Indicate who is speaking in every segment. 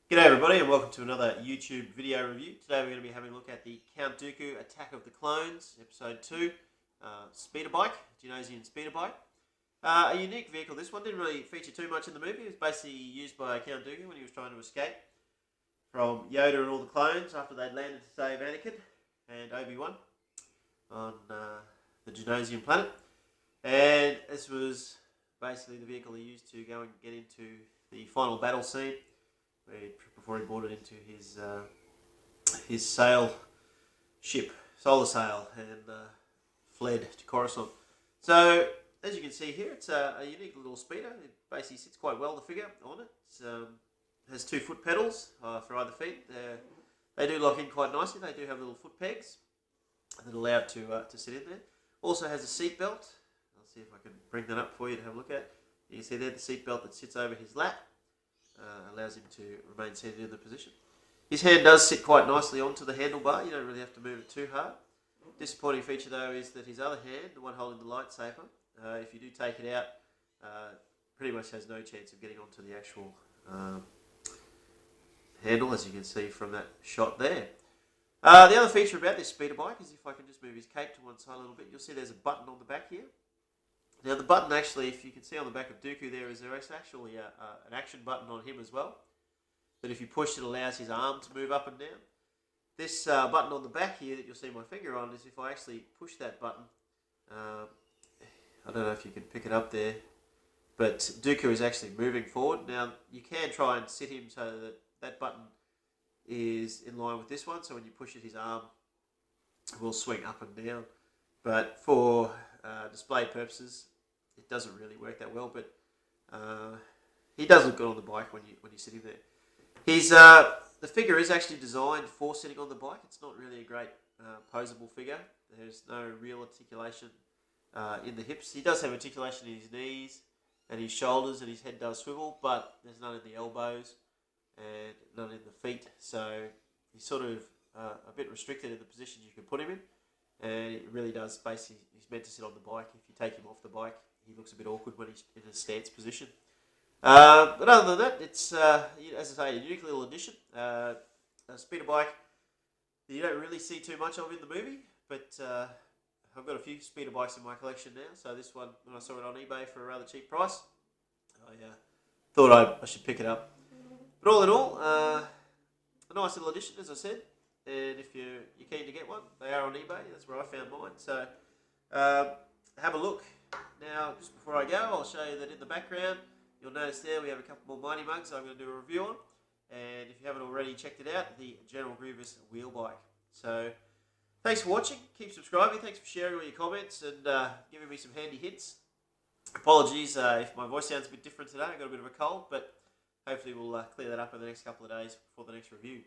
Speaker 1: G'day everybody and welcome to another YouTube video review. Today we're going to be having a look at the Count Dooku Attack of the Clones, Episode 2, Speeder Bike, Geonosian Speeder Bike. A unique vehicle. This one didn't really feature too much in the movie. It was basically used by Count Dooku when he was trying to escape from Yoda and all the clones after they'd landed to save Anakin and Obi-Wan on the Geonosian planet. And this was basically the vehicle he used to go and get into the final battle scene before he boarded into his sail ship, Solar Sail, and fled to Coruscant. So, as you can see here, it's a unique little speeder. It basically sits quite well, the figure on it. It has 2 foot pedals for either feet. They do lock in quite nicely. They do have little foot pegs that allow it to sit in there. Also has a seat belt. I'll see if I can bring that up for you to have a look at. You can see there the seat belt that sits over his lap. Allows him to remain seated in the position. His hand does sit quite nicely onto the handlebar. You don't really have to move it too hard. Disappointing feature though is that his other hand, the one holding the lightsaber, if you do take it out, pretty much has no chance of getting onto the actual handle, as you can see from that shot there. The other feature about this speeder bike is, if I can just move his cape to one side a little bit, you'll see there's a button on the back here. Now the button actually, if you can see on the back of Dooku there is actually an action button on him as well. That if you push, it allows his arm to move up and down. This button on the back here that you'll see my finger on is if I actually push that button. I don't know if you can pick it up there, but Dooku is actually moving forward. Now you can try and sit him so that that button is in line with this one. So when you push it, his arm will swing up and down. But for display purposes, it doesn't really work that well, but he does look good on the bike when you sit him there. The figure is actually designed for sitting on the bike. It's not really a great posable figure. There's no real articulation in the hips. He does have articulation in his knees and his shoulders, and his head does swivel, but there's none in the elbows and none in the feet. So he's sort of a bit restricted in the positions you can put him in. And it really does, basically, he's meant to sit on the bike. If you take him off the bike, he looks a bit awkward when he's in a stance position. But other than that, it's, as I say, a unique little addition. A speeder bike that you don't really see too much of in the movie, but I've got a few speeder bikes in my collection now. So this one, when I saw it on eBay for a rather cheap price, I thought I should pick it up. But all in all, a nice little addition, as I said. And if you're keen to get one, they are on eBay. That's where I found mine. So have a look. Now, just before I go, I'll show you that in the background, you'll notice there we have a couple more Mighty Mugs I'm going to do a review on. And if you haven't already checked it out, the General Grievous wheel bike. So thanks for watching. Keep subscribing. Thanks for sharing all your comments and giving me some handy hints. Apologies if my voice sounds a bit different today. I've got a bit of a cold, but hopefully we'll clear that up in the next couple of days before the next review.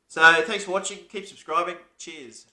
Speaker 1: So thanks for watching. Keep subscribing. Cheers.